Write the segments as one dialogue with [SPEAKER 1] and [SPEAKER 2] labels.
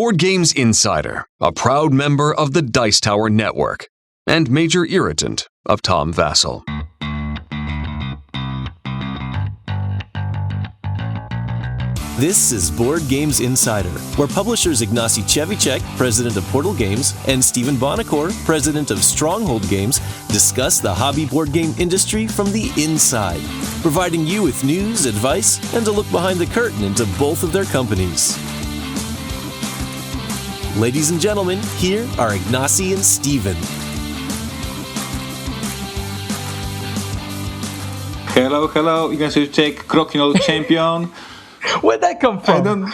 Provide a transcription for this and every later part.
[SPEAKER 1] Board Games Insider, a proud member of the Dice Tower Network, and major irritant of Tom Vassell.
[SPEAKER 2] This is Board Games Insider, where publishers Ignacy, president of Portal Games, and Stephen Bonacore, president of Stronghold Games, discuss the hobby board game industry from the inside, providing you with news, advice, and a look behind the curtain into both of their companies. Ladies and gentlemen, here are Ignacy and Stephen.
[SPEAKER 3] Hello, Ignacy, Crokinole champion.
[SPEAKER 4] Where'd that come from?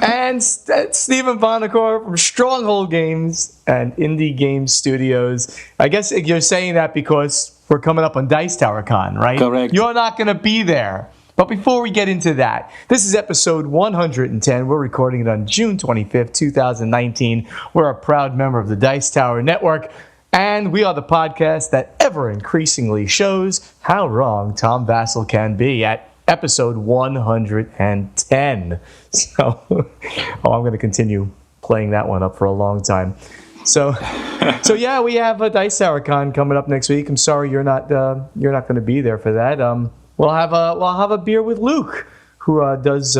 [SPEAKER 4] And Stephen Bonacore from Stronghold Games and Indie Game Studios. I guess you're saying that because we're coming up on Dice Tower Con, right?
[SPEAKER 3] Correct.
[SPEAKER 4] You're not going to be there. But before we get into that, this is episode 110. We're recording it on June 25th, 2019. We're a proud member of the Dice Tower Network, and we are the podcast that ever increasingly shows how wrong Tom Vassell can be at episode 110. So, I'm going to continue playing that one up for a long time. So yeah, we have a Dice Tower Con coming up next week. I'm sorry you're not going to be there for that. We'll have a beer with Luke, who does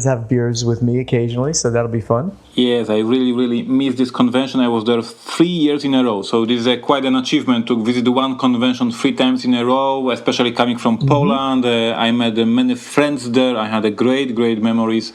[SPEAKER 4] have beers with me occasionally. So that'll be fun.
[SPEAKER 3] Yes, I really missed this convention. I was there 3 years in a row. So this is quite an achievement to visit one convention 3 times in a row, especially coming from Poland. I met many friends there. I had great memories.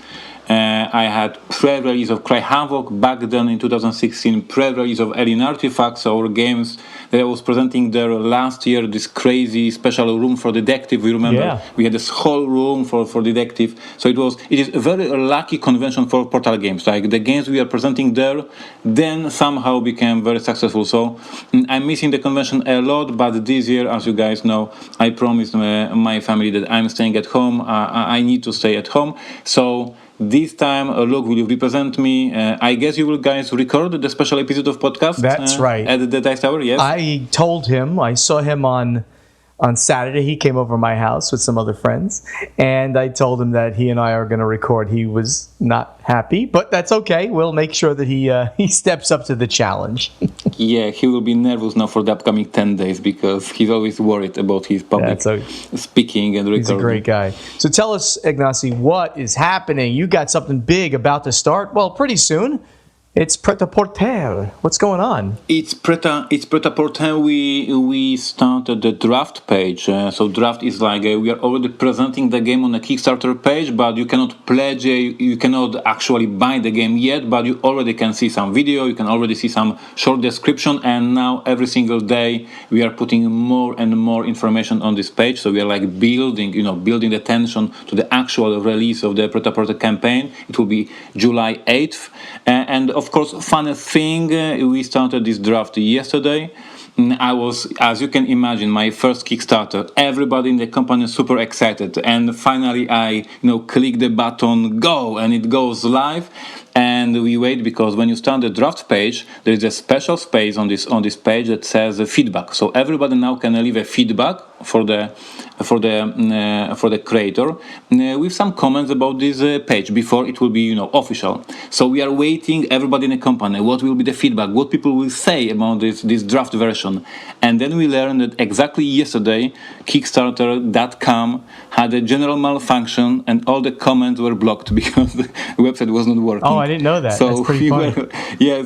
[SPEAKER 3] I had pre-release of Cry Havoc back then in 2016, pre-release of Alien Artifacts, our games that I was presenting there last year, this crazy special room for detective. We remember we had this whole room for detective. So it is a very lucky convention for Portal Games. Like the games we are presenting there then somehow became very successful. So I'm missing the convention a lot, but this year, as you guys know, I promised my family that I'm staying at home. I need to stay at home. So this time, Luke, will you represent me? I guess you will guys record the special episode of podcast.
[SPEAKER 4] That's right.
[SPEAKER 3] At the Dice Tower, yes?
[SPEAKER 4] I told him, I saw him on Saturday. He came over to my house with some other friends, and I told him that he and I are going to record. He was not happy, but that's okay. We'll make sure that he steps up to the challenge.
[SPEAKER 3] Yeah, he will be nervous now for the upcoming 10 days because he's always worried about his public speaking and recording.
[SPEAKER 4] He's a great guy. So tell us, Ignacy, what is happening? You got something big about to start? Well, pretty soon. It's Pret-a-Porter. What's going on?
[SPEAKER 3] It's Pret-a-Porter. We started the draft page. So draft is like we are already presenting the game on a Kickstarter page, but you cannot pledge. You cannot actually buy the game yet, but you already can see some video. You can already see some short description. And now every single day we are putting more and more information on this page. So we are like building the tension to the actual release of the Pret-a-Porter campaign. It will be July 8th, and of course, funny thing, we started this draft yesterday. I was, as you can imagine, my first Kickstarter. Everybody in the company is super excited, and finally I, click the button go, and it goes live. And we wait because when you start the draft page, there is a special space on this page that says feedback. So everybody now can leave a feedback for the creator with some comments about this page before it will be official. So we are waiting, everybody in the company, what will be the feedback, what people will say about this draft version. And then we learned that exactly yesterday Kickstarter.com had a general malfunction and all the comments were blocked because the website was not working.
[SPEAKER 4] Oh, I didn't know that.
[SPEAKER 3] So
[SPEAKER 4] that's pretty funny.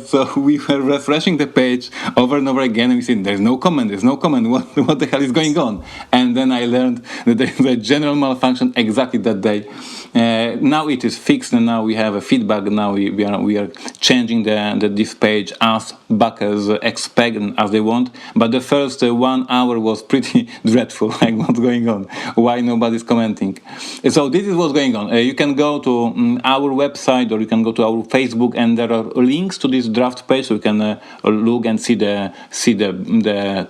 [SPEAKER 3] So we were refreshing the page over and over again, and we said, there's no comment. What the hell is going on? And then I learned that there is a general malfunction exactly that day. Now it is fixed, and now we have a feedback. Now we are changing this page as backers expect and as they want. But the first 1 hour was pretty dreadful. Like, what's going on? Why nobody's commenting? So this is what's going on. You can go to our website, or you can go to our Facebook, and there are links to this draft page, so you can look and see the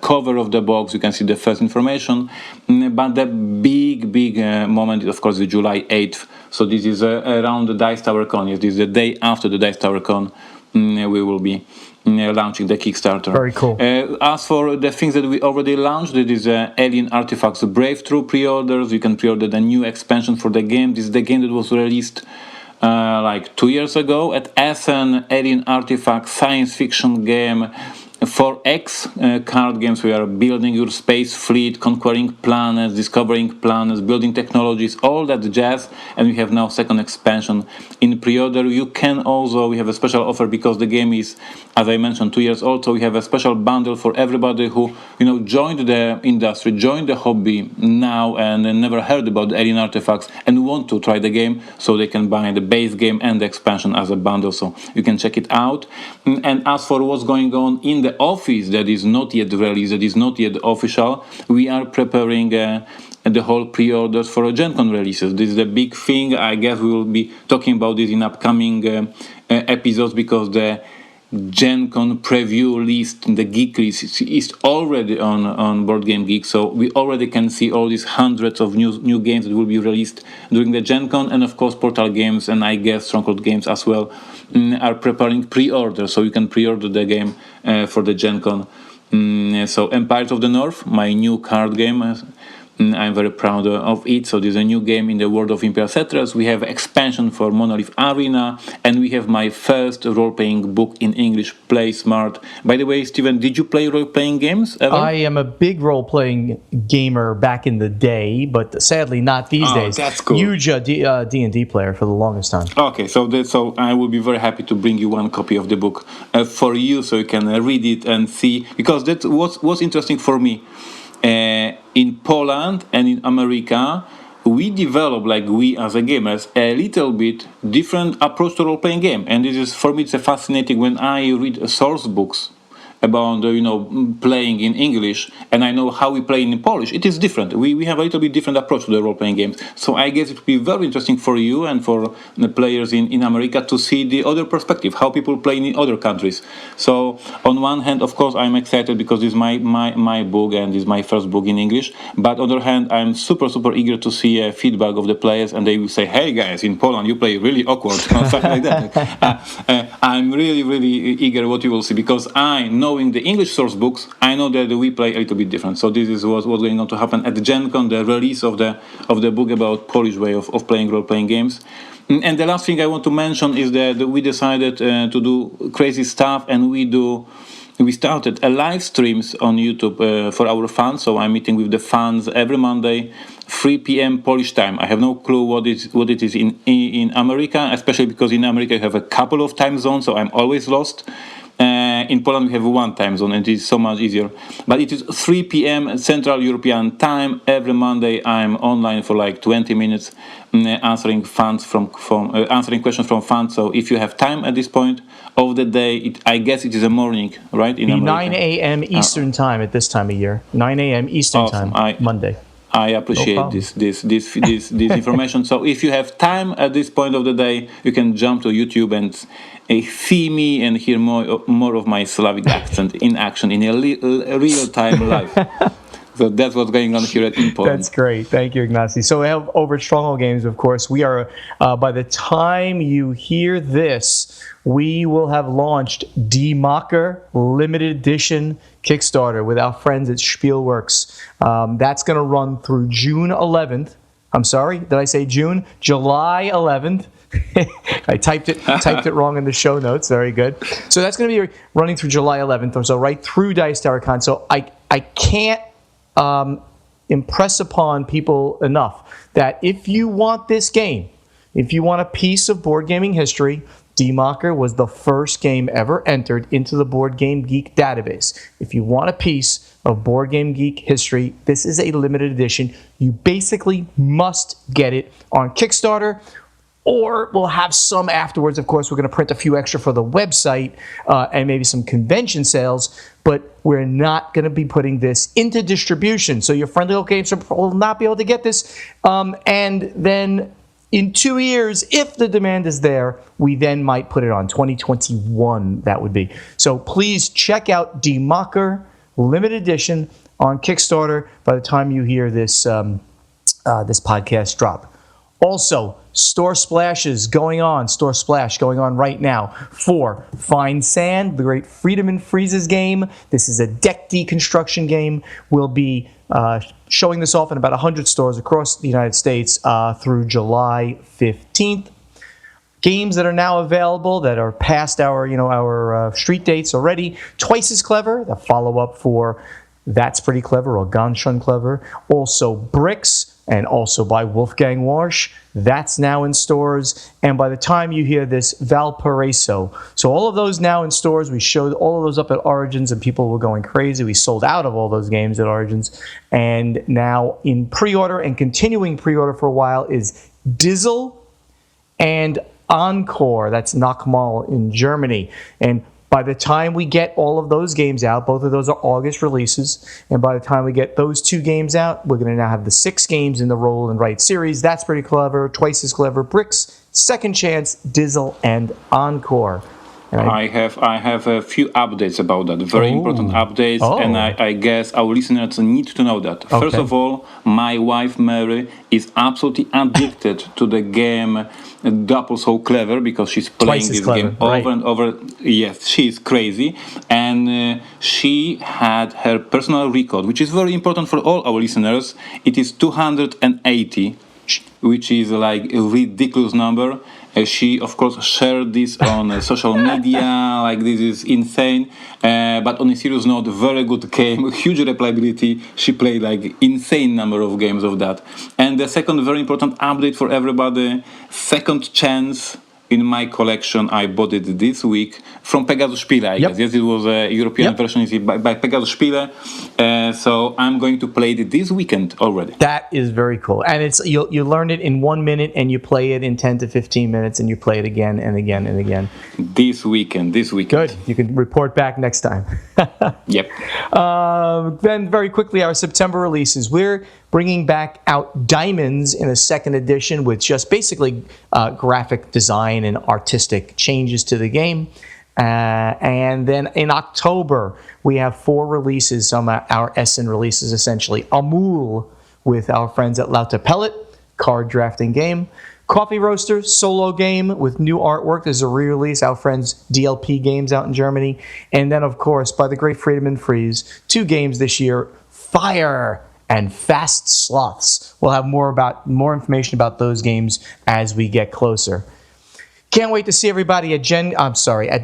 [SPEAKER 3] cover of the box. You can see the first information. But the big moment, of course, is July 8th. So this is around the Dice Tower Con. Yes, this is the day after the Dice Tower Con. We will be launching the Kickstarter.
[SPEAKER 4] Very cool.
[SPEAKER 3] As for the things that we already launched, it is Alien Artifacts Brave Through pre-orders. You can pre-order the new expansion for the game. This is the game that was released like 2 years ago at Essen, Alien Artifact science fiction game. 4X card games. We are building your space fleet, conquering planets, discovering planets, building technologies, all that jazz. And we have now second expansion in pre-order. You can also, we have a special offer because the game is, as I mentioned, 2 years old. So we have a special bundle for everybody who, joined the industry, joined the hobby now and never heard about the Alien Artifacts and want to try the game. So they can buy the base game and the expansion as a bundle. So you can check it out. And as for what's going on in the office that is not yet released, that is not yet official, we are preparing the whole pre-orders for a Gen Con releases. This is the big thing. I guess we will be talking about this in upcoming episodes because the Gen Con preview list, the geek list, is already on Board Game Geek, so we already can see all these hundreds of new games that will be released during the Gen Con, and of course Portal Games and I guess Stronghold Games as well are preparing pre-order, so you can pre-order the game for the Gen Con. So Empires of the North, my new card game, I'm very proud of it. So there's a new game in the world of Imperial Settlers. We have expansion for Monolith Arena, and we have my first role-playing book in English, Play Smart. By the way, Steven, did you play role-playing games ever?
[SPEAKER 4] I am a big role-playing gamer back in the day, but sadly not these days.
[SPEAKER 3] That's cool.
[SPEAKER 4] Huge D&D player for the longest time.
[SPEAKER 3] Okay, so I will be very happy to bring you one copy of the book for you, so you can read it and see, because that's what's interesting for me. In Poland and in America, we develop, like we as a gamers, a little bit different approach to role-playing game. And this is, for me, it's fascinating when I read source books about playing in English, and I know how we play in Polish. It is different. We have a little bit different approach to the role-playing games. So I guess it would be very interesting for you and for the players in America to see the other perspective, how people play in other countries. So on one hand, of course, I'm excited because this is my book and this is my first book in English. But on the other hand, I'm super eager to see feedback of the players, and they will say, "Hey guys, in Poland you play really awkward," something like that. I'm really eager what you will see, because I know in the English source books, I know that we play a little bit different. So this is what's going on to happen at the Gen Con, the release of the book about Polish way of playing role-playing games. And the last thing I want to mention is that we decided to do crazy stuff, and we started a live streams on YouTube for our fans. So I'm meeting with the fans every Monday, 3 p.m. Polish time. I have no clue what it is in America, especially because in America you have a couple of time zones, so I'm always lost. In Poland we have one time zone, and it is so much easier. But it is 3 p.m. Central European time. Every Monday I'm online for like 20 minutes answering answering questions from fans. So if you have time at this point of the day, I guess it is a morning, right? In America.
[SPEAKER 4] 9 a.m. Eastern time at this time of year. 9 a.m. Eastern
[SPEAKER 3] Awesome.
[SPEAKER 4] time, Monday.
[SPEAKER 3] I appreciate this information. So if you have time at this point of the day, you can jump to YouTube and see me and hear more of my Slavic accent in action in a real time live. So that's what's going on here at Poland.
[SPEAKER 4] That's great. Thank you, Ignacy. So we have over at Stronghold Games, of course. We are, by the time you hear this, we will have launched Die Macher limited edition Kickstarter with our friends at Spielworks. That's going to run through June 11th. I'm sorry, did I say June? July 11th. I typed it wrong in the show notes. Very good. So that's going to be running through July 11th, or so, right through Dice Tower Con. So I can't impress upon people enough that if you want this game, if you want a piece of board gaming history, Die Macher was the first game ever entered into the Board Game Geek database. If you want a piece of Board Game Geek history, this is a limited edition. You basically must get it on Kickstarter, or we'll have some afterwards. Of course, we're going to print a few extra for the website and maybe some convention sales, but we're not going to be putting this into distribution. So your friendly local game store will not be able to get this. And then in 2 years, if the demand is there, we then might put it on 2021, that would be. So please check out Die Macher limited edition on Kickstarter by the time you hear this this podcast drop. Also, Store Splash going on right now for Fine Sand, the great Freedom and Freezes game. This is a deck deconstruction game. We'll be showing this off in about 100 stores across the United States through July 15th. games that are now available that are past our street dates already. Twice as Clever, the follow-up for That's Pretty Clever or Ganz schön Clever. Also Bricks, and also by Wolfgang Warsch. That's now in stores. And by the time you hear this, Valparaiso. So all of those now in stores. We showed all of those up at Origins, and people were going crazy. We sold out of all those games at Origins. And now in pre-order and continuing pre-order for a while is Dizzle and Encore. That's Nochmal in Germany. And by the time we get all of those games out, both of those are August releases, and by the time we get those 2 games out, we're going to now have the 6 games in the Roll and Write series. That's Pretty Clever, Twice as Clever, Bricks, Second Chance, Dizzle, and Encore. And
[SPEAKER 3] I have a few updates about that, very important updates, and I guess our listeners need to know that.
[SPEAKER 4] Okay.
[SPEAKER 3] First of all, my wife Mary is absolutely addicted to the game Double So Clever, because she's playing this game over and over. Yes, she's crazy, and she had her personal record, which is very important for all our listeners. It is 280, which is like a ridiculous number. She, of course, shared this on social media, like this is insane. But on a serious note, very good game, huge replayability. She played like insane number of games of that. And the second very important update for everybody, Second Chance in my collection. I bought it this week from Pegasus Spiele, I guess. Yes, it was a European version by Pegasus Spiele. So I'm going to play it this weekend already.
[SPEAKER 4] That is very cool. And it's you learn it in 1 minute, and you play it in 10 to 15 minutes, and you play it again and again and again.
[SPEAKER 3] This weekend.
[SPEAKER 4] Good. You can report back next time.
[SPEAKER 3] Yep.
[SPEAKER 4] Then very quickly, our September releases. We're bringing back out Diamonds in a second edition with just basically graphic design and artistic changes to the game. And then in October, we have 4 releases, some our Essen releases essentially. Amul with our friends at Lauter Pellet, card drafting game. Coffee Roaster, solo game with new artwork. There's a re-release, our friends DLP Games out in Germany. And then, of course, by the great Friedemann Fries, 2 games this year, Fire and Fast Sloths. We'll have more information about those games as we get closer. Can't wait to see everybody at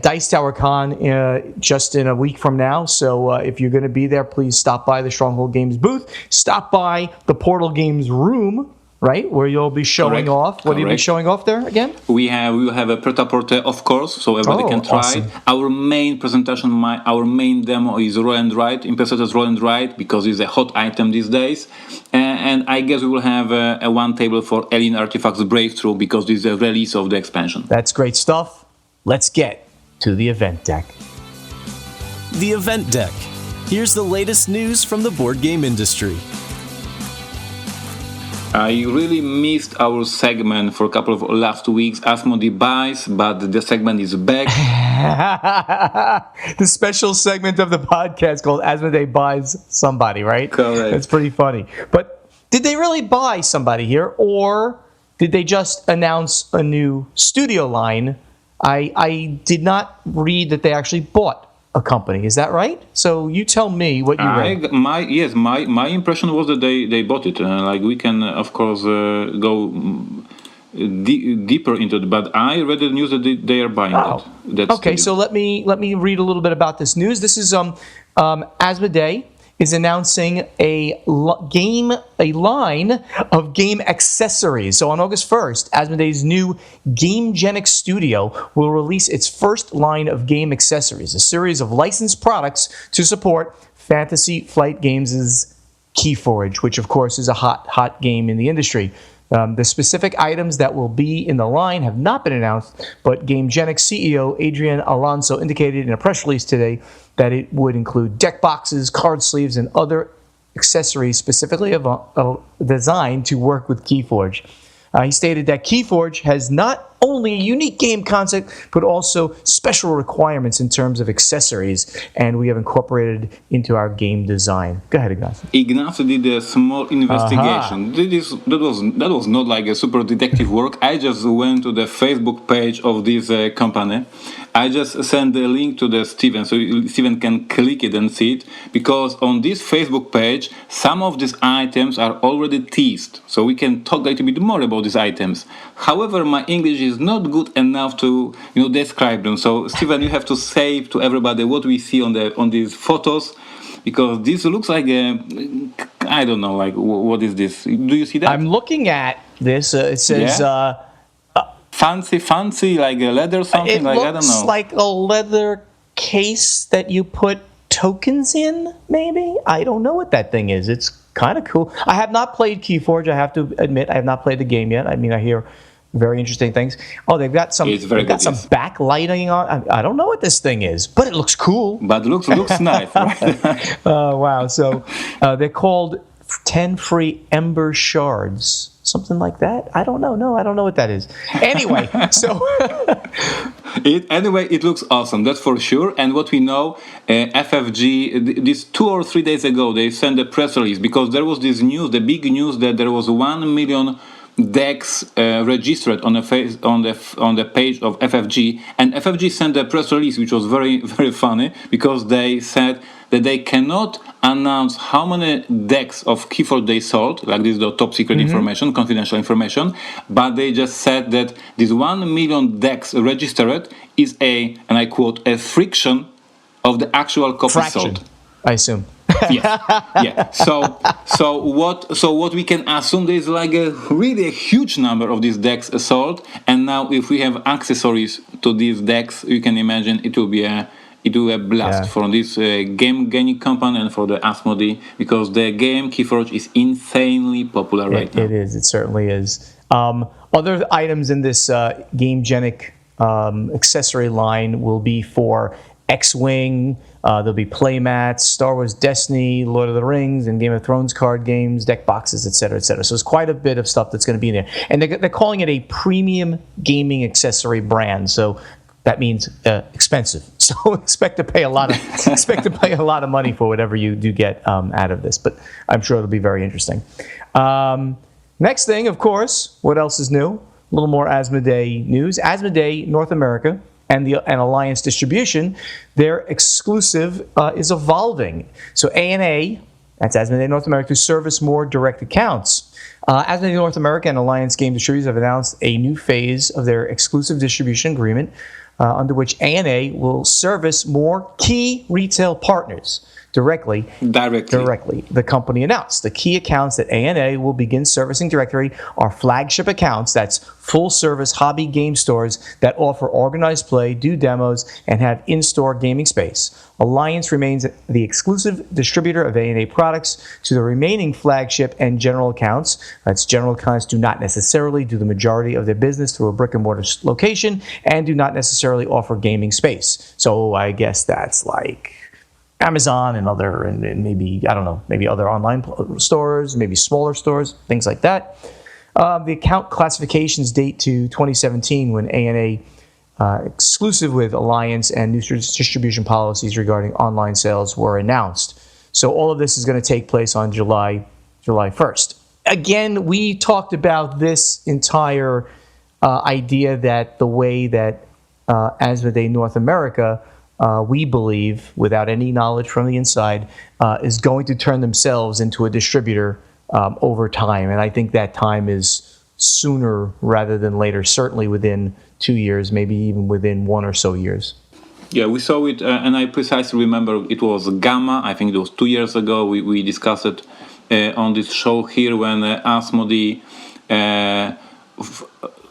[SPEAKER 4] Dice Tower Con just in a week from now. So if you're going to be there, please stop by the Stronghold Games booth. Stop by the Portal Games room, right, where you'll be showing off. What will you be showing off there again?
[SPEAKER 3] We will have a Pret-a-Porter, of course, so everybody can try.
[SPEAKER 4] Awesome.
[SPEAKER 3] Our main presentation, our main demo is Roll and Write, Impersonators Roll and Write, because it's a hot item these days. And I guess we will have a one table for Alien Artifacts Breakthrough, because this is a release of the expansion.
[SPEAKER 4] That's great stuff. Let's get to the event deck.
[SPEAKER 2] The event deck. Here's the latest news from the board game industry.
[SPEAKER 3] I really missed our segment for a couple of last weeks, Asmodee buys, but the segment is back.
[SPEAKER 4] The special segment of the podcast called Asmodee buys somebody, right?
[SPEAKER 3] Correct.
[SPEAKER 4] It's pretty funny. But did they really buy somebody here, or did they just announce a new studio line? I did not read that they actually bought a company. Is that right? So you tell me what you read.
[SPEAKER 3] My impression was that they bought it. Like we can, of course, go deeper into it. But I read the news that they are buying it. That's
[SPEAKER 4] okay. So let me read a little bit about this news. This is Asmodee is announcing a line of game accessories. So on August 1st, Asmodee's new Gamegenic studio will release its first line of game accessories, a series of licensed products to support Fantasy Flight Games' Keyforge, which of course is a hot game in the industry. The specific items that will be in the line have not been announced, but Gamegenic CEO Adrian Alonso indicated in a press release today that it would include deck boxes, card sleeves, and other accessories specifically designed to work with Keyforge. He stated that Keyforge has not only a unique game concept, but also special requirements in terms of accessories, and we have incorporated into our game design. Go ahead, Ignacy.
[SPEAKER 3] Ignacy did a small investigation. That was not like a super detective work. I just went to the Facebook page of this company. I just sent the link to the Steven, so Steven can click it and see it, because on this Facebook page, some of these items are already teased, so we can talk a little bit more about these items. However, my English is not good enough to describe them. So Steven, you have to say to everybody what we see on these photos, because this looks like I don't know, like what is this? Do you see that?
[SPEAKER 4] I'm looking at this. It says
[SPEAKER 3] fancy like a leather something.
[SPEAKER 4] it
[SPEAKER 3] I don't
[SPEAKER 4] looks
[SPEAKER 3] know.
[SPEAKER 4] like a leather case that you put tokens in. Maybe, I don't know what that thing is. It's kind of cool. I have not played Keyforge. I have to admit, I have not played the game yet. I mean, I hear very interesting things. Oh, they've got some. They've got some backlighting on. I don't know what this thing is, but it looks cool.
[SPEAKER 3] But looks nice, right?
[SPEAKER 4] Wow. So they're called 10 free Ember Shards. Something like that? I don't know. No, I don't know what that is. Anyway, so...
[SPEAKER 3] It looks awesome, that's for sure. And what we know, FFG, this 2 or 3 days ago, they sent a press release, because there was this news, the big news, that there was 1 million decks registered on the page of FFG, and FFG sent a press release, which was very, very funny, because they said that they cannot announce how many decks of Keyforge they sold, like this is the top secret information, confidential information, but they just said that this 1 million decks registered is and I quote, a fraction of the actual copies sold.
[SPEAKER 4] I assume.
[SPEAKER 3] Yes. Yeah. So what we can assume, there is like a really huge number of these decks sold, and now if we have accessories to these decks, you can imagine it will be a blast for this game gaming company and for the Asmodee, because the game Keyforge is insanely popular right now.
[SPEAKER 4] It is. It certainly is. Other items in this Gamegenic accessory line will be for X-Wing. There'll be playmats, Star Wars Destiny, Lord of the Rings, and Game of Thrones card games, deck boxes, etc., etc. So there's quite a bit of stuff that's going to be in there. And they're calling it a premium gaming accessory brand. So that means expensive. So expect to pay a lot of money for whatever you do get out of this. But I'm sure it'll be very interesting. Next thing, of course, what else is new? A little more Asmodee news. Asmodee North America and Alliance Distribution, their exclusive is evolving. So ANA, that's Asmodee North America, to service more direct accounts. Asmodee North America and Alliance Game Distributors have announced a new phase of their exclusive distribution agreement, under which ANA will service more key retail partners directly. The company announced the key accounts that ANA will begin servicing directly are flagship accounts, that's full-service hobby game stores that offer organized play, do demos, and have in-store gaming space. Alliance remains the exclusive distributor of ANA products to the remaining flagship and general accounts. That's general accounts do not necessarily do the majority of their business through a brick-and-mortar location and do not necessarily offer gaming space. So I guess that's like Amazon and maybe, I don't know, maybe other online stores, maybe smaller stores, things like that. The account classifications date to 2017 when ANA exclusive with Alliance and new distribution policies regarding online sales were announced. So all of this is going to take place on July 1st. Again, we talked about this entire idea that the way that Asmodee North America, we believe, without any knowledge from the inside, is going to turn themselves into a distributor over time. And I think that time is sooner rather than later, certainly within 2 years, maybe even within 1 or so years.
[SPEAKER 3] Yeah, we saw it, and I precisely remember it was Gamma. I think it was 2 years ago. We discussed it on this show here when Asmodee,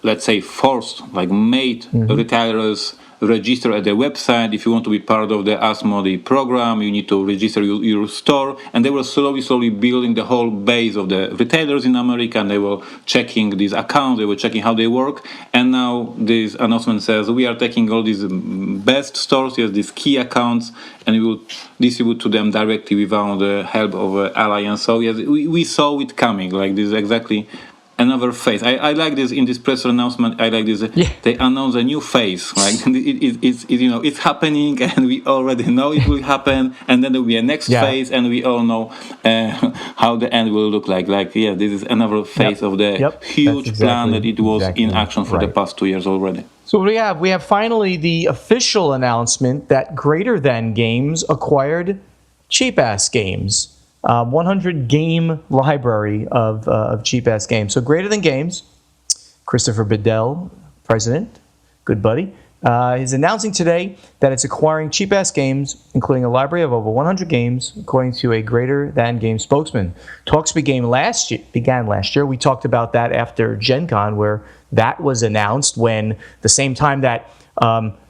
[SPEAKER 3] let's say, made retailers register at their website. If you want to be part of the Asmodee program, you need to register your store. And they were slowly building the whole base of the retailers in America, and they were checking these accounts, they were checking how they work. And now this announcement says we are taking all these best stores, these key accounts, and we will distribute to them directly without the help of Alliance. So yes, we saw it coming. Like this is exactly another phase. I like this in this press announcement. I like this. They announce a new phase. Like it's happening, and we already know it will happen. And then there will be a next phase, and we all know how the end will look like. This is another phase of the huge plan that it was in action for the past 2 years already.
[SPEAKER 4] So what do we have? We have finally the official announcement that Greater Than Games acquired Cheap Ass Games. 100 game library of cheap-ass games. So Greater Than Games, Christopher Bedell, president, good buddy, is announcing today that it's acquiring Cheap Ass Games, including a library of over 100 games, according to a Greater Than Games spokesman. Talks began last year. We talked about that after Gen Con, where that was announced when the same time that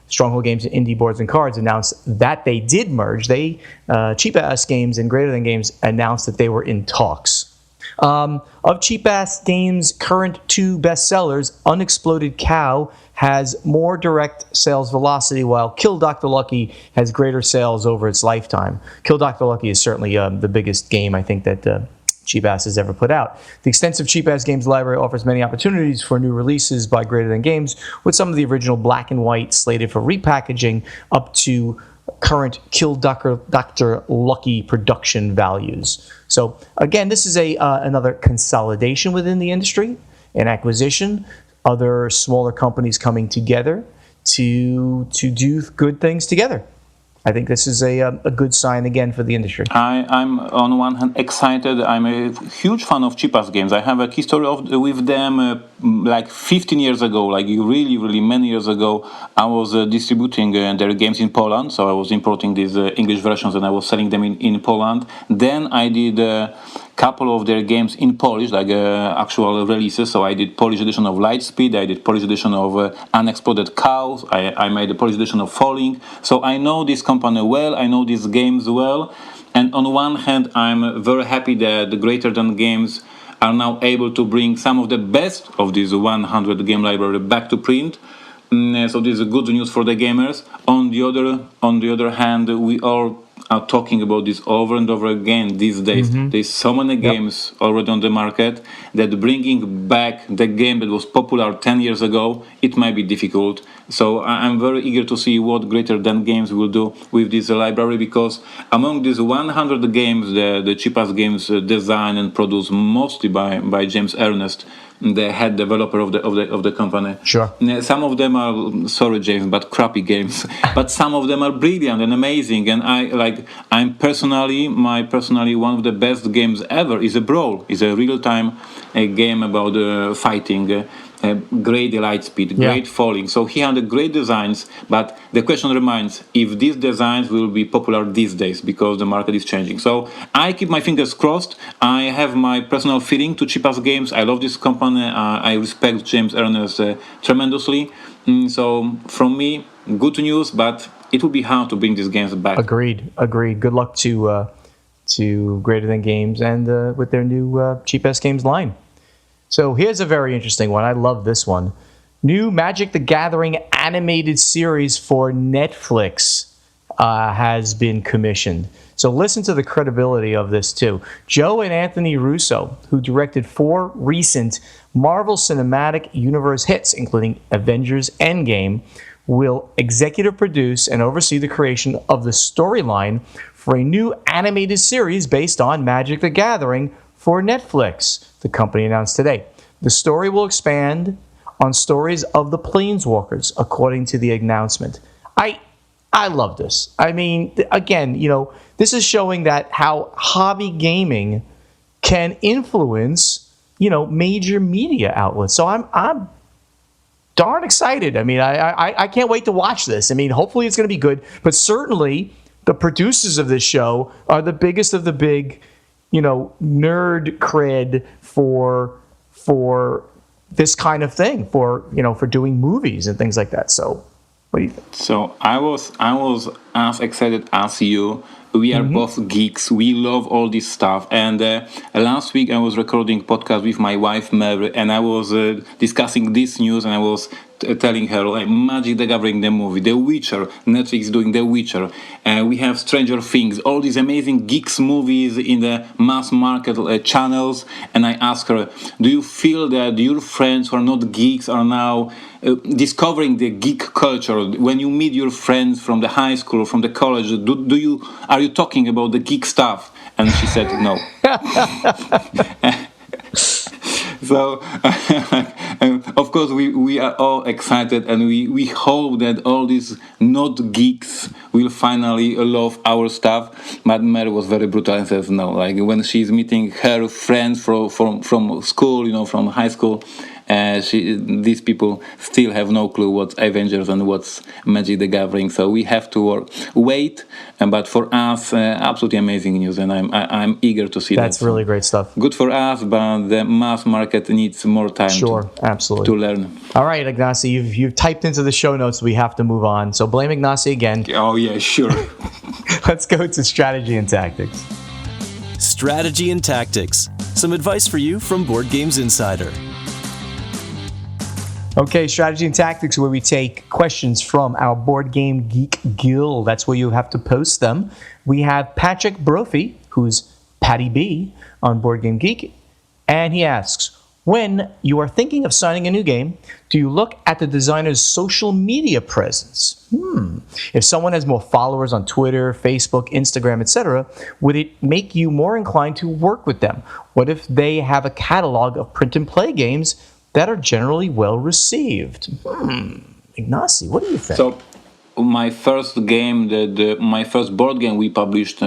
[SPEAKER 4] Stronghold Games and Indie Boards and Cards announced that they did merge. Cheap Ass Games and Greater Than Games announced that they were in talks. Of Cheap Ass Games' current 2 bestsellers, Unexploded Cow has more direct sales velocity, while Kill Dr. Lucky has greater sales over its lifetime. Kill Dr. Lucky is certainly the biggest game I think that Cheap Ass has ever put out. The extensive Cheap Ass Games library offers many opportunities for new releases by Greater Than Games, with some of the original black and white slated for repackaging up to current Kill Dr. Lucky production values. So again, this is another consolidation within the industry, an acquisition, other smaller companies coming together to do good things together. I think this is a good sign again for the industry.
[SPEAKER 3] I'm on one hand excited. I'm a huge fan of Cheap Ass Games. I have a history with them like 15 years ago, like really many years ago. I was distributing their games in Poland, so I was importing these English versions and I was selling them in Poland. Then I did couple of their games in Polish, like actual releases. So I did Polish edition of Lightspeed, I did Polish edition of Unexploded Cows, I made a Polish edition of Falling. So I know this company well, I know these games well. And on one hand, I'm very happy that the Greater Than Games are now able to bring some of the best of this 100 game library back to print. So this is good news for the gamers. On the other hand, we all are talking about this over and over again these days. There's so many games already on the market that bringing back the game that was popular 10 years ago, it might be difficult. So I'm very eager to see what Greater Than Games will do with this library, because among these 100 games, the Cheap Ass Games designed and produced mostly by James Ernest, the head developer of the company.
[SPEAKER 4] Sure.
[SPEAKER 3] Some of them are, sorry James, but crappy games. But some of them are brilliant and amazing. And I'm personally one of the best games ever is a Brawl. It's a real-time game about fighting. Great Lightspeed, great Falling. So he had great designs, but the question remains if these designs will be popular these days, because the market is changing. So I keep my fingers crossed. I have my personal feeling to Cheap Ass Games. I love this company. I respect James Ernest tremendously. So from me, good news, but it will be hard to bring these games back.
[SPEAKER 4] Agreed. Good luck to Greater Than Games and with their new Cheap Ass Games line. So here's a very interesting one. I love this one. New Magic the Gathering animated series for Netflix has been commissioned. So listen to the credibility of this too. Joe and Anthony Russo, who directed 4 recent Marvel Cinematic Universe hits, including Avengers Endgame, will executive produce and oversee the creation of the storyline for a new animated series based on Magic the Gathering for Netflix, the company announced today. The story will expand on stories of the Planeswalkers, according to the announcement. I love this. I mean, again, this is showing that how hobby gaming can influence, major media outlets. So I'm darn excited. I mean, I can't wait to watch this. I mean, hopefully it's going to be good, but certainly the producers of this show are the biggest of the big, nerd cred for this kind of thing, for doing movies and things like that. So what do you think?
[SPEAKER 3] So I was as excited as you. We are both geeks. We love all this stuff. And last week I was recording podcast with my wife Mary, and I was discussing this news, and I was telling her like Magic the Gathering, the movie, The Witcher, Netflix doing The Witcher, we have Stranger Things, all these amazing geeks movies in the mass market channels. And I asked her, do you feel that your friends who are not geeks are now discovering the geek culture? When you meet your friends from the high school or from the college, are you talking about the geek stuff? And she said no. So, of course, we are all excited, and we hope that all these not geeks will finally love our stuff. But Mary was very brutal and says no. Like when she's meeting her friends from school, from high school, these people still have no clue what's Avengers and what's Magic the Gathering. So we have to wait. But for us, absolutely amazing news, and I'm eager to see that.
[SPEAKER 4] That's really great stuff.
[SPEAKER 3] Good for us, but the mass market needs more time.
[SPEAKER 4] Sure, absolutely.
[SPEAKER 3] To learn.
[SPEAKER 4] All right, Ignacy, you've typed into the show notes. We have to move on. So blame Ignacy again.
[SPEAKER 3] Oh yeah, sure.
[SPEAKER 4] Let's go to strategy and tactics.
[SPEAKER 2] Strategy and tactics. Some advice for you from Board Games Insider.
[SPEAKER 4] Okay, strategy and tactics, where we take questions from our Board Game Geek Guild. That's where you have to post them. We have Patrick Brophy, who's Patty B on Board Game Geek, and he asks, when you are thinking of signing a new game, do you look at the designer's social media presence? If someone has more followers on Twitter, Facebook, Instagram, etc., would it make you more inclined to work with them? What if they have a catalog of print and play games that are generally well received? Ignacy, what do you think?
[SPEAKER 3] So, my first game, my first board game we published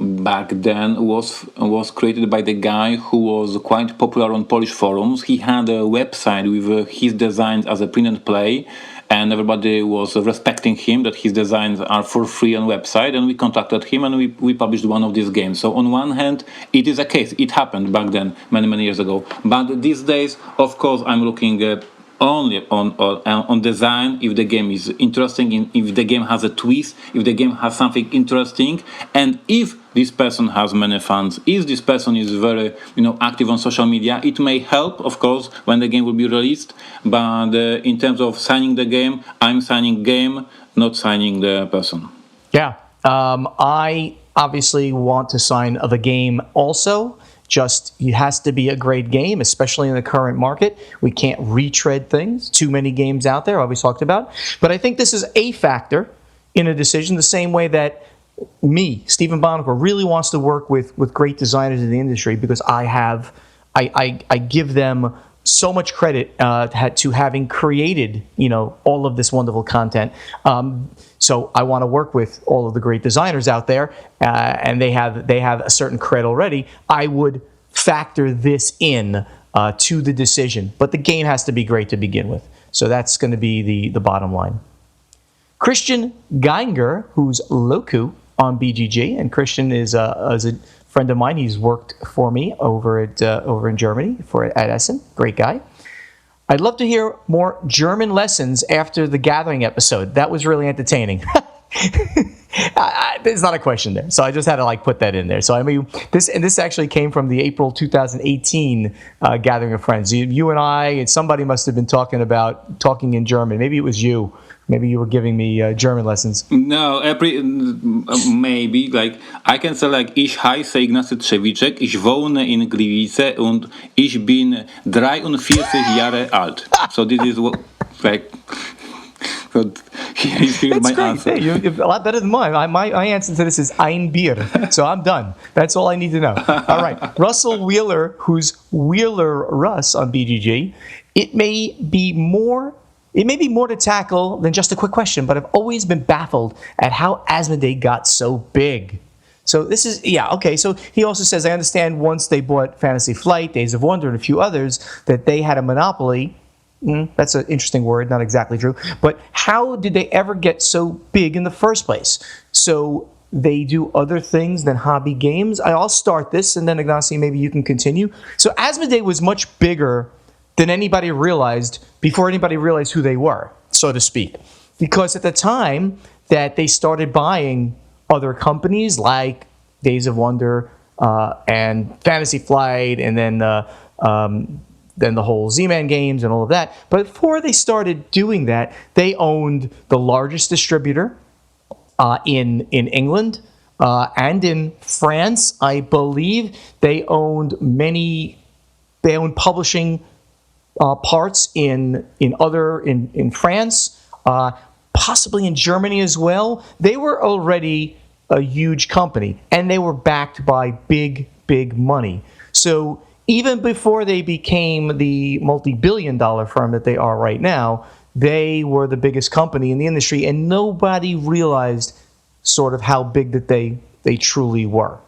[SPEAKER 3] back then was created by the guy who was quite popular on Polish forums. He had a website with his designs as a print and play, and everybody was respecting him that his designs are for free on website, and we contacted him and we published one of these games. So on one hand, it is a case. It happened back then, many years ago. But these days, of course, I'm looking only on design, if the game is interesting, if the game has a twist, if the game has something interesting, and if this person has many fans, if this person is very active on social media, it may help, of course, when the game will be released. But in terms of signing the game, I'm signing game, not signing the person.
[SPEAKER 4] Yeah, I obviously want to sign the game also. Just, it has to be a great game, especially in the current market. We can't retread things. Too many games out there, always talked about. But I think this is a factor in a decision, the same way that me, Stephen Bonacore, really wants to work with great designers in the industry, because I give them so much credit to having created all of this wonderful content. So I want to work with all of the great designers out there, and they have a certain cred already. I would factor this in to the decision, but the game has to be great to begin with. So that's going to be the bottom line. Christian Geinger, who's Loku on BGG, and Christian is a friend of mine. He's worked for me over in Germany at Essen. Great guy. I'd love to hear more German lessons after the Gathering episode. That was really entertaining. There's not a question there, so I just had to put that in there. So I mean, this actually came from the April 2018 Gathering of Friends. You and I and somebody must have been talking in German. Maybe it was you. Maybe you were giving me German lessons.
[SPEAKER 3] No, maybe. I can say ich heiße Ignacy Trzewiczek, ich wohne in Gliwice und ich bin 43 Jahre alt. So this is what, so here's my
[SPEAKER 4] great.
[SPEAKER 3] answer.
[SPEAKER 4] Hey, you're a lot better than mine. My answer to this is ein Bier. So I'm done. That's all I need to know. All right. Russell Wheeler, who's Wheeler Russ on BGG. It may be more to tackle than just a quick question, but I've always been baffled at how Asmodee got so big. So this is, okay. So he also says, I understand once they bought Fantasy Flight, Days of Wonder, and a few others, that they had a monopoly. That's an interesting word, not exactly true. But how did they ever get so big in the first place? So they do other things than hobby games. I'll start this, and then Ignacy, maybe you can continue. So Asmodee was much bigger than anybody realized before anybody realized who they were, so to speak. Because at the time that they started buying other companies like Days of Wonder and Fantasy Flight, and then the whole Z-Man games and all of that. But before they started doing that, they owned the largest distributor in England and in France, I believe. They owned publishing parts in France, possibly in Germany as well. They were already a huge company, and they were backed by big money. So even before they became the multi-billion-dollar firm that they are right now, they were the biggest company in the industry, and nobody realized sort of how big that they truly were.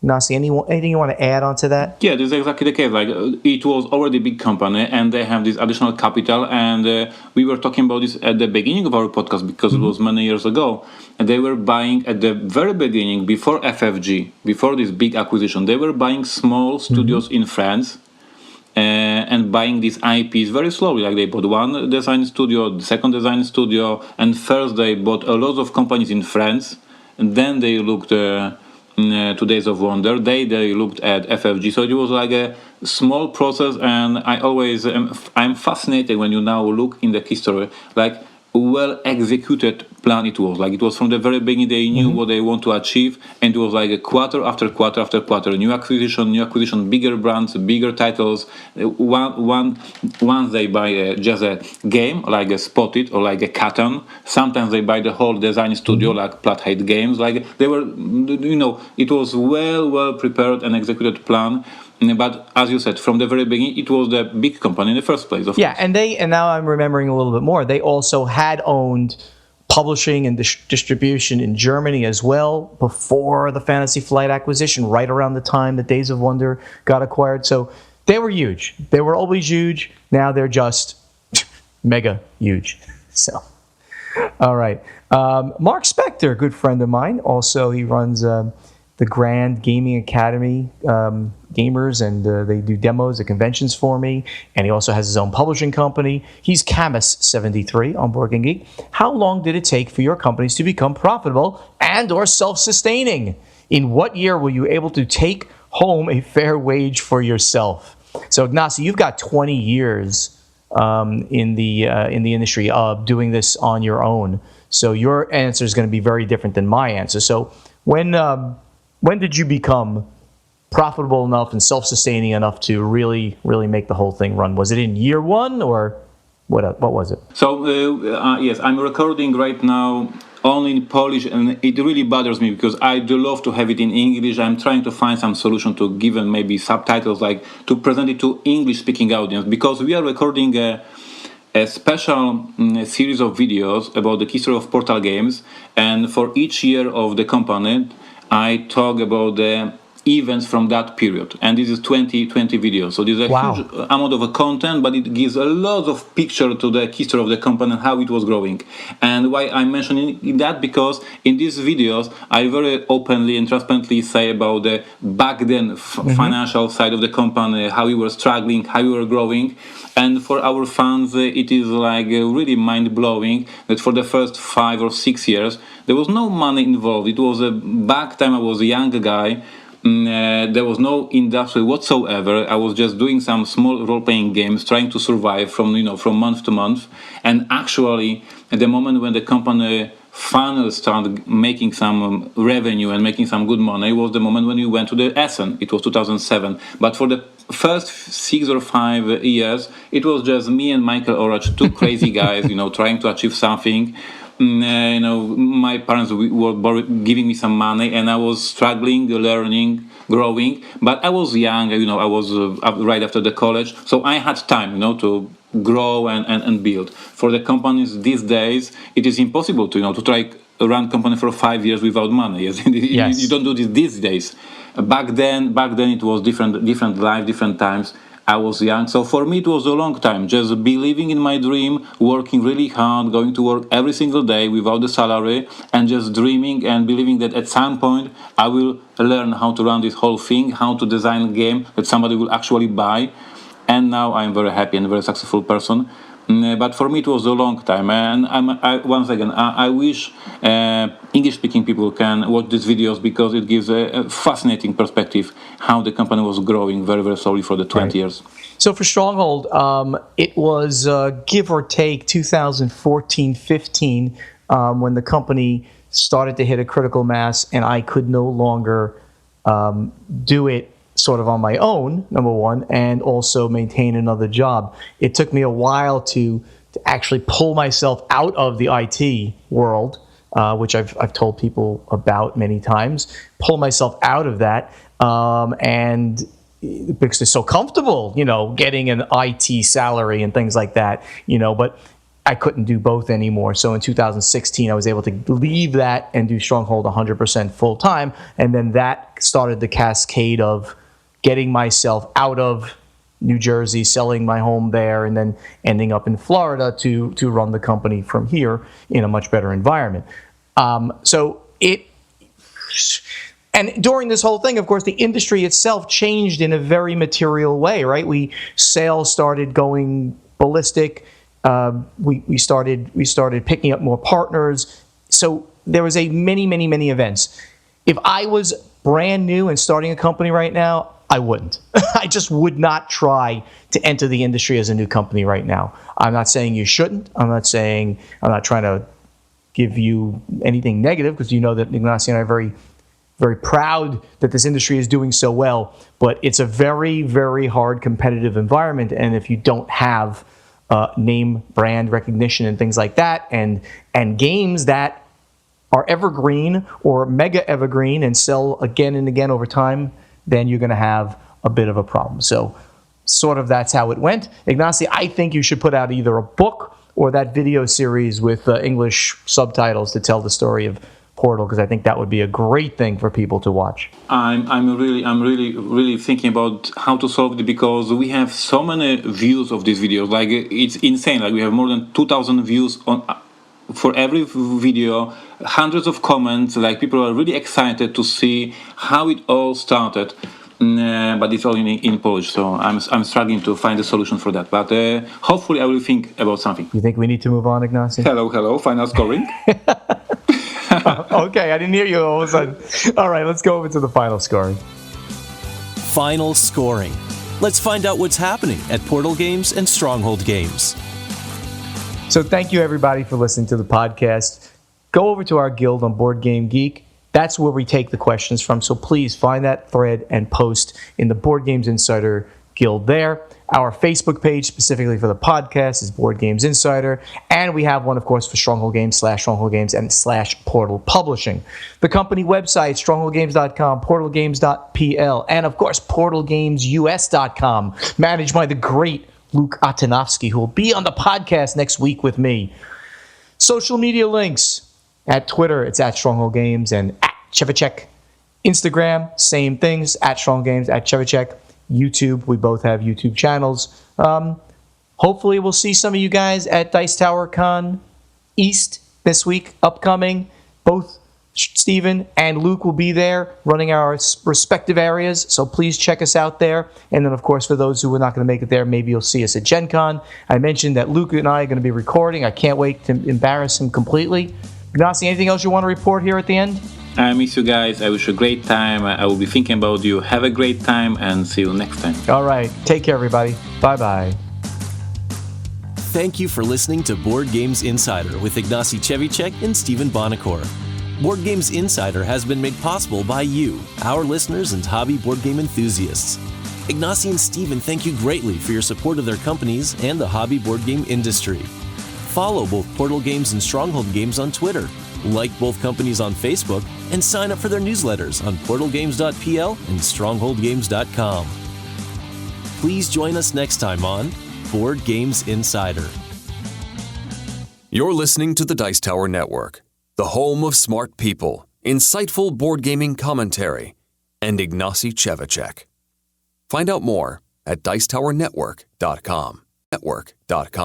[SPEAKER 4] Ignacy, anything you want to add on to that?
[SPEAKER 3] Yeah, this is exactly the case. Like it was already a big company, and they have this additional capital. And we were talking about this at the beginning of our podcast because it was many years ago. And they were buying at the very beginning, before FFG, before this big acquisition, they were buying small studios in France. And buying these IPs very slowly. Like they bought one design studio, the second design studio, and first they bought a lot of companies in France, and then they looked to Days of Wonder. They looked at FFG. So it was like a small process, and I'm fascinated when you now look in the history, like well executed plan it was. Like it was from the very beginning, they knew what they want to achieve, and it was like a quarter after quarter after quarter, new acquisition, bigger brands, bigger titles. Once they buy just a game like a Spotted or like a Catan. Sometimes they buy the whole design studio like Plathate Games. Like they were, it was well prepared and executed plan. But as you said, from the very beginning, it was the big company in the first place. Of course.
[SPEAKER 4] And now I'm remembering a little bit more. They also had owned publishing and distribution in Germany as well before the Fantasy Flight acquisition, right around the time that Days of Wonder got acquired. So they were huge. They were always huge. Now they're just mega huge. So, all right. Mark Spector, a good friend of mine. Also, he runs the Grand Gaming Academy gamers, and they do demos at conventions for me. And he also has his own publishing company. He's Camus73 on Board Game Geek. How long did it take for your companies to become profitable and or self-sustaining? In what year were you able to take home a fair wage for yourself? So Ignacy, you've got 20 years in the industry of doing this on your own. So your answer is going to be very different than my answer. So when did you become profitable enough and self-sustaining enough to really make the whole thing run? Was it in year one, or what was it?
[SPEAKER 3] So yes, I'm recording right now only in Polish, and it really bothers me because I do love to have it in English. I'm trying to find some solution to give them maybe subtitles, like to present it to English-speaking audience, because we are recording a special series of videos about the history of Portal Games, and for each year of the company, I talk about the events from that period, and this is 20 videos. So there's a huge amount of content, but it gives a lot of picture to the history of the company and how it was growing. And why I'm mentioning that, because in these videos I very openly and transparently say about the back then financial side of the company, how we were struggling, how we were growing. And for our fans, it is like really mind-blowing that for the first 5 or 6 years there was no money involved. It was a back time I was a young guy. There was no industry whatsoever. I was just doing some small role-playing games, trying to survive from month to month. And actually, at the moment when the company finally started making some revenue and making some good money, was the moment when we went to the Essen. It was 2007. But for the first 6 or 5 years, it was just me and Michael Orach, two crazy guys, trying to achieve something. My parents were giving me some money, and I was struggling, learning, growing. But I was young, I was right after the college, so I had time, to grow and build. For the companies these days, it is impossible to try to run company for 5 years without money. Yes. You don't do this these days. Back then it was different life, different times. I was young, so for me it was a long time, just believing in my dream, working really hard, going to work every single day without the salary, and just dreaming and believing that at some point I will learn how to run this whole thing, how to design a game that somebody will actually buy. And now I'm very happy and a very successful person. But for me it was a long time, and once again I wish English-speaking people can watch these videos, because it gives a fascinating perspective how the company was growing very, very slowly for the 20 years.
[SPEAKER 4] So for Stronghold, it was give or take 2014-15 when the company started to hit a critical mass, and I could no longer do it sort of on my own, number one, and also maintain another job. It took me a while to actually pull myself out of the IT world, which I've told people about many times, pull myself out of that, and because it's so comfortable, getting an IT salary and things like that, but I couldn't do both anymore. So in 2016, I was able to leave that and do Stronghold 100% full time. And then that started the cascade of getting myself out of New Jersey, selling my home there, and then ending up in Florida to run the company from here in a much better environment. And during this whole thing, of course, the industry itself changed in a very material way, right? Sales started going ballistic. We started picking up more partners. So there was many events. If I was brand new and starting a company right now, I wouldn't. I just would not try to enter the industry as a new company right now. I'm not saying you shouldn't. I'm not trying to give you anything negative, because you know that Ignacy and I are very, very proud that this industry is doing so well. But it's a very, very hard competitive environment. And if you don't have name brand recognition and things like that, and games that are evergreen or mega evergreen and sell again and again over time, then you're going to have a bit of a problem. So sort of that's how it went. Ignacy, I think you should put out either a book or that video series with English subtitles to tell the story of Portal, because I think that would be a great thing for people to watch.
[SPEAKER 3] I'm really thinking about how to solve it, because we have so many views of these videos. Like, it's insane. Like, we have more than 2,000 views for every video, hundreds of comments. Like, people are really excited to see how it all started. But it's all in Polish, so I'm struggling to find a solution for that. But hopefully I will think about something.
[SPEAKER 4] You think we need to move on, Ignacy?
[SPEAKER 3] Hello, final scoring.
[SPEAKER 4] Okay, I didn't hear you all of a sudden. All right, let's go over to the final scoring.
[SPEAKER 2] Final scoring. Let's find out what's happening at Portal Games and Stronghold Games.
[SPEAKER 4] So thank you, everybody, for listening to the podcast. Go over to our guild on Board Game Geek. That's where we take the questions from. So please find that thread and post in the Board Games Insider Guild there. Our Facebook page specifically for the podcast is Board Games Insider. And we have one, of course, for Stronghold Games, /Stronghold Games, and /Portal Publishing. The company website, strongholdgames.com, portalgames.pl, and, of course, portalgamesus.com, managed by the great Luke Atanovsky, who will be on the podcast next week with me. Social media links. At Twitter, it's at Stronghold Games and at Chevicek. Instagram, same things, at Stronghold Games, at Chevicek. YouTube, we both have YouTube channels. Hopefully we'll see some of you guys at Dice Tower Con East this week, upcoming. Both Stephen and Luke will be there running our respective areas, so please check us out there. And then, of course, for those who are not going to make it there, maybe you'll see us at Gen Con. I mentioned that Luke and I are going to be recording. I can't wait to embarrass him completely. Ignacy, anything else you want to report here at the end?
[SPEAKER 3] I miss you guys. I wish you a great time. I will be thinking about you. Have a great time, and see you next time.
[SPEAKER 4] All right. Take care, everybody. Bye-bye.
[SPEAKER 2] Thank you for listening to Board Games Insider with Ignacy Chevicek and Stephen Bonacore. Board Games Insider has been made possible by you, our listeners and hobby board game enthusiasts. Ignacy and Stephen thank you greatly for your support of their companies and the hobby board game industry. Follow both Portal Games and Stronghold Games on Twitter, like both companies on Facebook, and sign up for their newsletters on portalgames.pl and strongholdgames.com. Please join us next time on Board Games Insider.
[SPEAKER 1] You're listening to the Dice Tower Network, the home of smart people, insightful board gaming commentary, and Ignacy Chevicek. Find out more at dicetowernetwork.com.